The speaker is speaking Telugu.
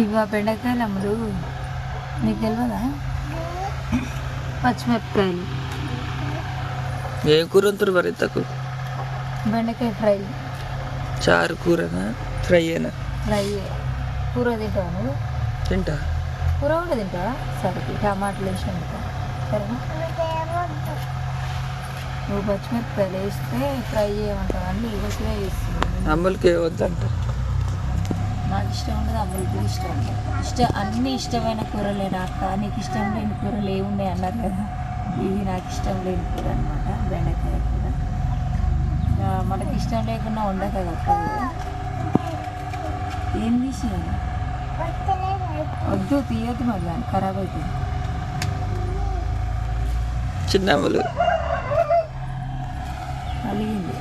ఇవి బెండకాయలు అమ్ముడు నీకు తెలియదా? పచ్చిమిరపకాయలు. ఏ కూర వంతురు మరి తక్కువ? బెండకాయ ఫ్రై. చారు కూరనా ఫ్రైయేనా? ఫ్రై. కూర తింటావా నువ్వు? తింటా. కూర కూడా తింటావా? సరే టమాటాలు వేసి వండుతా సరేనా? నువ్వు పచ్చిమిరపకాయలు వేస్తే ఫ్రై చేయమంటావు అన్నీ ఇవే చేస్తుంది. అమ్ములకి వద్దంట. నాకు ఇష్టం ఉండదు, అమ్ములకి ఇష్టం ఉండదు. అన్నీ ఇష్టమైన కూరలేనా అక్క? నీకు ఇష్టం లేని కూరలు ఏమున్నాయి అన్నారు కదా, ఇది నాకు ఇష్టం లేని కూర అనమాట, బెండకాయ కూర. మనకి ఇష్టం లేకుండా ఉండక తప్పదు. ఏం తీసేయాలి? వద్దు తీయద్దు మరి, దాన్ని ఖరాబ్ అవుతుంది. చిన్న అమ్ములు అలిగింది.